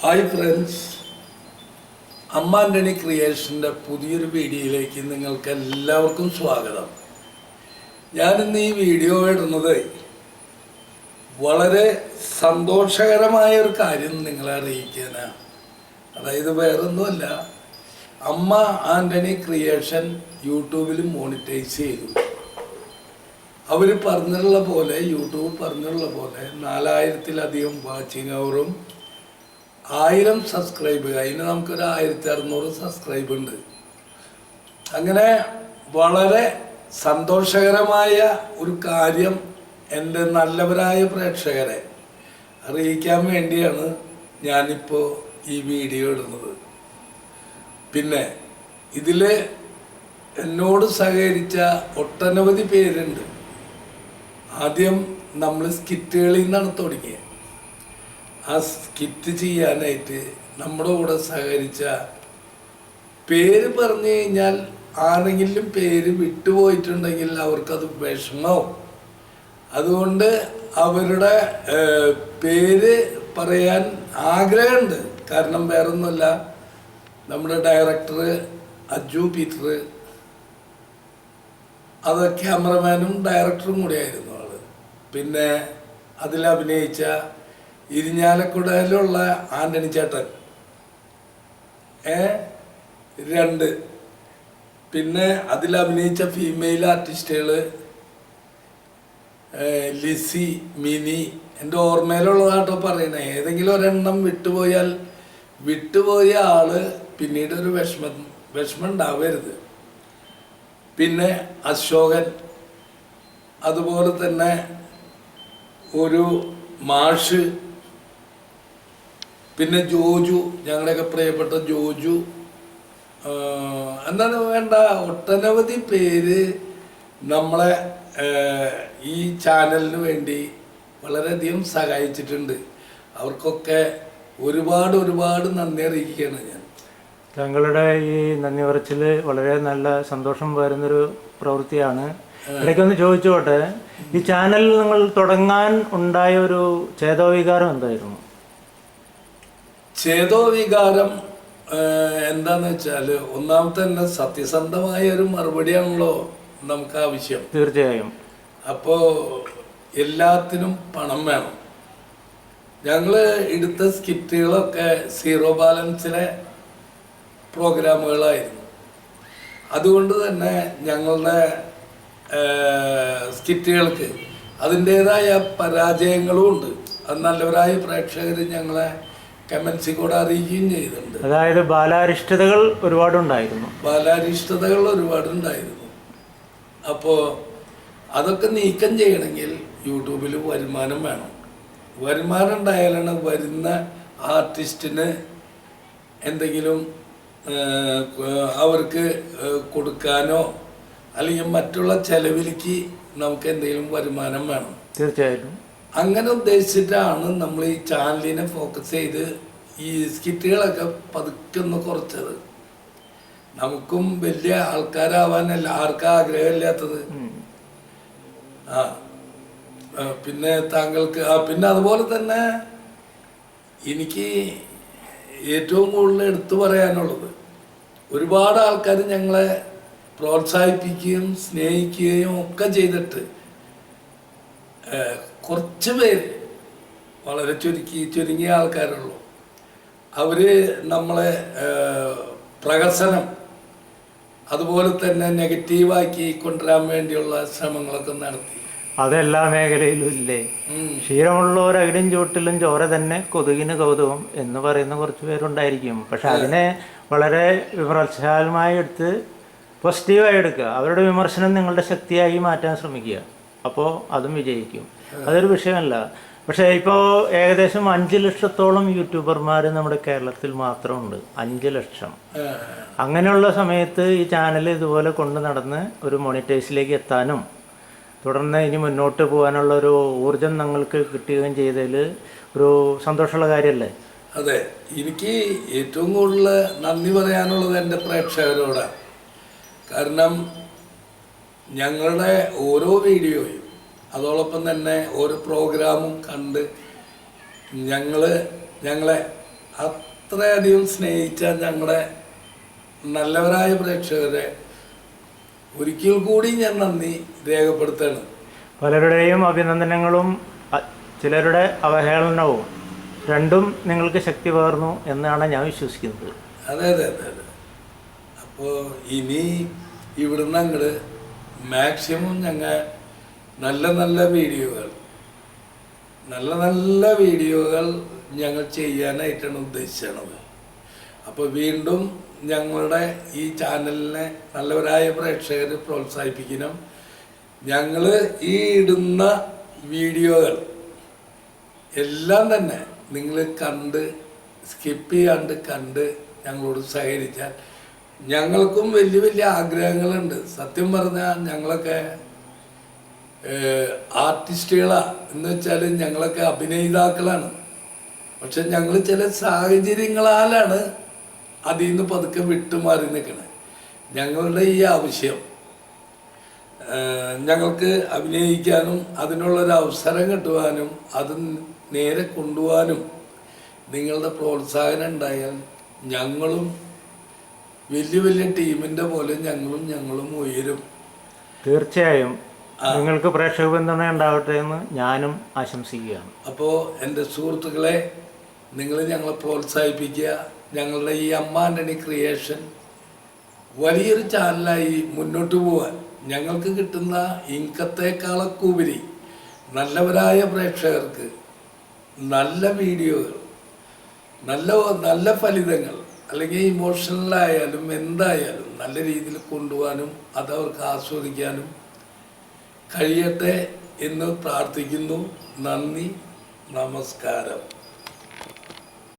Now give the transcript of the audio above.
Hi friends, അമ്മ ആൻ്റണി ക്രിയേഷൻ്റെ പുതിയൊരു വീഡിയോയിലേക്ക് നിങ്ങൾക്ക് എല്ലാവർക്കും സ്വാഗതം. ഞാനിന്ന് ഈ വീഡിയോ ഇടുന്നത് വളരെ സന്തോഷകരമായ ഒരു കാര്യം നിങ്ങളെ അറിയിക്കാനാണ്. അതായത് വേറൊന്നുമല്ല, അമ്മ ആൻ്റണി ക്രിയേഷൻ യൂട്യൂബിൽ മോണിറ്റൈസ് ചെയ്തു. അവർ പറഞ്ഞുള്ള പോലെ, യൂട്യൂബ് പറഞ്ഞുള്ള പോലെ 4000-ലധികം വാച്ചിങ് അവറും 1000 സബ്സ്ക്രൈബ്, അതിന് നമുക്കൊരു 1600 സബ്സ്ക്രൈബ് ഉണ്ട്. അങ്ങനെ വളരെ സന്തോഷകരമായ ഒരു കാര്യം എൻ്റെ നല്ലവരായ പ്രേക്ഷകരെ അറിയിക്കാൻ വേണ്ടിയാണ് ഞാനിപ്പോൾ ഈ വീഡിയോ ഇടുന്നത്. പിന്നെ ഇതിൽ എന്നോട് സഹകരിച്ച ഒട്ടനവധി പേരുണ്ട്. ആദ്യം നമ്മൾ സ്കിറ്റുകളിൽ നിന്നാണ് തുടങ്ങിയത്. ആ സ്കിറ്റ് ചെയ്യാനായിട്ട് നമ്മുടെ കൂടെ സഹകരിച്ച, പേര് പറഞ്ഞു കഴിഞ്ഞാൽ ആരെങ്കിലും പേര് വിട്ടുപോയിട്ടുണ്ടെങ്കിൽ അവർക്കത് വിഷമാവും. അതുകൊണ്ട് അവരുടെ പേര് പറയാൻ ആഗ്രഹമുണ്ട്. കാരണം വേറൊന്നുമല്ല, നമ്മുടെ ഡയറക്ടർ അജു പീറ്റർ, അത് ക്യാമറമാനും ഡയറക്ടറും കൂടിയായിരുന്നു ആള്. പിന്നെ അതിലഭിനയിച്ച ഇരിഞ്ഞാലക്കുടയിലുള്ള ആൻ്റണി ചേട്ടൻ 2, പിന്നെ അതിലഭിനയിച്ച ഫീമെയിൽ ആർട്ടിസ്റ്റുകൾ ലിസി, മിനി, എൻ്റെ ഓർമ്മയിലുള്ളതാട്ടോ പറയണേ. ഏതെങ്കിലും ഒരെണ്ണം വിട്ടുപോയ ആള് പിന്നീട് ഒരു വിഷമം ഉണ്ടാവരുത്. പിന്നെ അശോകൻ, അതുപോലെ തന്നെ ഒരു മാഷ്, പിന്നെ ജോജു, ഞങ്ങളുടെയൊക്കെ പ്രിയപ്പെട്ട ജോജു, എന്താണ് വേണ്ട ഒട്ടനവധി പേര് നമ്മളെ ഈ ചാനലിന് വേണ്ടി വളരെയധികം സഹായിച്ചിട്ടുണ്ട്. അവർക്കൊക്കെ ഒരുപാട് നന്ദി അറിയിക്കുകയാണ് ഞാൻ. താങ്കളുടെ ഈ നന്ദി പറച്ചിൽ വളരെ നല്ല സന്തോഷം വരുന്നൊരു പ്രവൃത്തിയാണ്. ഇടയ്ക്കൊന്ന് ചോദിച്ചോട്ടെ, ഈ ചാനൽ നിങ്ങൾ തുടങ്ങാൻ ഉണ്ടായ ഒരു ചേതോവികാരം എന്തായിരുന്നു? ചേതോവികാരം എന്താന്ന് വെച്ചാൽ, ഒന്നാമത്തെ തന്നെ സത്യസന്ധമായ ഒരു മറുപടിയാണല്ലോ നമുക്ക് ആവശ്യം. തീർച്ചയായും. അപ്പോൾ എല്ലാത്തിനും പണം വേണം. ഞങ്ങൾ എടുത്ത സ്കിറ്റുകളൊക്കെ സീറോ ബാലൻസിലെ പ്രോഗ്രാമുകളായിരുന്നു. അതുകൊണ്ട് തന്നെ ഞങ്ങളുടെ സ്കിറ്റുകൾക്ക് അതിൻ്റേതായ പരാജയങ്ങളും ഉണ്ട്. അത് നല്ലവരായ പ്രേക്ഷകർ ഞങ്ങളെ കമൻസിൽ കൂടെ അറിയിക്കുകയും ചെയ്തിട്ടുണ്ട്. അതായത് ബാലാരിഷ്ടതകൾ ഒരുപാടുണ്ടായിരുന്നു. അപ്പോൾ അതൊക്കെ നീക്കം ചെയ്യണമെങ്കിൽ യൂട്യൂബിൽ വരുമാനം വേണം. വരുമാനം ഉണ്ടായാലാണ് വരുന്ന ആർട്ടിസ്റ്റിന് എന്തെങ്കിലും അവർക്ക് കൊടുക്കാനോ അല്ലെങ്കിൽ മറ്റുള്ള ചെലവിലേക്ക് നമുക്ക് എന്തെങ്കിലും വരുമാനം വേണം. തീർച്ചയായിട്ടും. അങ്ങനെ ഉദ്ദേശിച്ചിട്ടാണ് നമ്മൾ ഈ ചാനലിനെ ഫോക്കസ് ചെയ്ത് ഈ സ്കിറ്റുകളൊക്കെ പതുക്കെ ഒന്ന് കുറച്ചത്. നമുക്കും വലിയ ആൾക്കാരാവാനല്ല ആർക്കും ആഗ്രഹമില്ലാത്തത്. പിന്നെ താങ്കൾക്ക് പിന്നെ അതുപോലെ തന്നെ എനിക്ക് ഏറ്റവും കൂടുതൽ എടുത്തു പറയാനുള്ളത്, ഒരുപാട് ആൾക്കാർ ഞങ്ങളെ പ്രോത്സാഹിപ്പിക്കുകയും സ്നേഹിക്കുകയും ഒക്കെ ചെയ്തിട്ട് കുറച്ച് പേര്, വളരെ ചുരുങ്ങിയ ആൾക്കാരുള്ളൂ, അവർ നമ്മളെ പ്രഹസനം അതുപോലെ തന്നെ നെഗറ്റീവാക്കി കൊണ്ടുവരാൻ വേണ്ടിയുള്ള ശ്രമങ്ങളൊക്കെ നടത്തി. അതെല്ലാ മേഖലയിലും ഇല്ലേ? ക്ഷീരമുള്ളവർ അകിടും ചുവട്ടിലും ചോര തന്നെ കൊതുകിന് കൗതുകം എന്ന് പറയുന്ന കുറച്ച് പേരുണ്ടായിരിക്കും. പക്ഷെ അതിനെ വളരെ വിമർശനാത്മകമായി എടുത്ത് പോസിറ്റീവായി എടുക്കുക. അവരുടെ വിമർശനം നിങ്ങളുടെ ശക്തിയായി മാറ്റാൻ ശ്രമിക്കുക. അപ്പോൾ അതും വിജയിക്കും. അതൊരു വിഷയമല്ല. പക്ഷേ ഇപ്പോൾ ഏകദേശം 5 ലക്ഷത്തോളം യൂട്യൂബർമാർ നമ്മുടെ കേരളത്തിൽ മാത്രമുണ്ട്. 5 ലക്ഷം. അങ്ങനെയുള്ള സമയത്ത് ഈ ചാനൽ ഇതുപോലെ കൊണ്ട് നടന്ന് ഒരു മോണിറ്റൈസിലേക്ക് എത്താനും തുടർന്ന് ഇനി മുന്നോട്ട് പോകാനുള്ള ഒരു ഊർജം ഞങ്ങൾക്ക് കിട്ടുകയും ചെയ്തതിൽ ഒരു സന്തോഷമുള്ള കാര്യമല്ലേ? അതെ, എനിക്ക് ഏറ്റവും കൂടുതൽ നന്ദി പറയാനുള്ളത് എൻ്റെ പ്രേക്ഷകരോടാണ്. കാരണം ഞങ്ങളുടെ ഓരോ വീഡിയോയും അതോടൊപ്പം തന്നെ ഓരോ പ്രോഗ്രാമും കണ്ട് ഞങ്ങളെ അത്രയധികം സ്നേഹിച്ച ഞങ്ങളുടെ നല്ലവരായ പ്രേക്ഷകരെ ഒരിക്കൽ കൂടി ഞാൻ നന്ദി രേഖപ്പെടുത്തണം. പലരുടെയും അഭിനന്ദനങ്ങളും ചിലരുടെ അവഹേളനവും രണ്ടും നിങ്ങൾക്ക് ശക്തി പകർന്നു എന്നാണ് ഞാൻ വിശ്വസിക്കുന്നത്. അതെ അതെ അതെ അതെ. അപ്പോൾ ഇനി ഇവിടുന്ന് അങ്ങോട്ട് മാക്സിമം ഞങ്ങൾ നല്ല നല്ല വീഡിയോകൾ ഞങ്ങൾ ചെയ്യാനായിട്ടാണ് ഉദ്ദേശിച്ചത്. അപ്പോൾ വീണ്ടും ഞങ്ങളുടെ ഈ ചാനലിനെ നല്ലവരായ പ്രേക്ഷകർ പ്രോത്സാഹിപ്പിക്കണം. ഞങ്ങൾ ഈ ഇടുന്ന വീഡിയോകൾ എല്ലാം തന്നെ നിങ്ങൾ കണ്ട് സ്കിപ്പ് ചെയ്യാണ്ട് കണ്ട് ഞങ്ങളോട് സഹകരിച്ചാൽ ഞങ്ങൾക്കും വലിയ വലിയ ആഗ്രഹങ്ങളുണ്ട്. സത്യം പറഞ്ഞാൽ ഞങ്ങളൊക്കെ ആർട്ടിസ്റ്റുകളാണ് എന്ന് വെച്ചാൽ ഞങ്ങളൊക്കെ അഭിനേതാക്കളാണ്. പക്ഷെ ഞങ്ങൾ ചില സാഹചര്യങ്ങളാലാണ് അതിൽ നിന്ന് പതുക്കെ വിട്ടുമാറി നിൽക്കണത്. ഞങ്ങളുടെ ഈ ആവശ്യം ഞങ്ങൾക്ക് അഭിനയിക്കാനും അതിനുള്ളൊരു അവസരം കിട്ടുവാനും അത് നേരെ കൊണ്ടുപോകാനും നിങ്ങളുടെ പ്രോത്സാഹനം ഉണ്ടായാൽ ഞങ്ങളും വലിയ വലിയ ടീമിൻ്റെ പോലെ ഞങ്ങളും ഉയരും. തീർച്ചയായും നിങ്ങൾക്ക് പ്രേക്ഷക പിന്തുണ ഉണ്ടാവട്ടെ എന്ന് ഞാനും ആശംസിക്കുകയാണ്. അപ്പോൾ എൻ്റെ സുഹൃത്തുക്കളെ, നിങ്ങൾ ഞങ്ങളെ പ്രോത്സാഹിപ്പിക്കുക. ഞങ്ങളുടെ ഈ അമ്മ ആൻ്റണി ക്രിയേഷൻ വലിയൊരു ചാനലായി മുന്നോട്ട് പോകാൻ ഞങ്ങൾക്ക് കിട്ടുന്ന ഇൻകത്തേക്കാളൊക്കെ ഉപരി നല്ലവരായ പ്രേക്ഷകർക്ക് നല്ല വീഡിയോകൾ, നല്ല ഫലിതങ്ങൾ, അല്ലെങ്കിൽ ഇമോഷണലായാലും എന്തായാലും നല്ല രീതിയിൽ കൊണ്ടുപോകാനും അതവർക്ക് ആസ്വദിക്കാനും കഴിയട്ടെ എന്ന് പ്രാർത്ഥിക്കുന്നു. നന്ദി, നമസ്കാരം.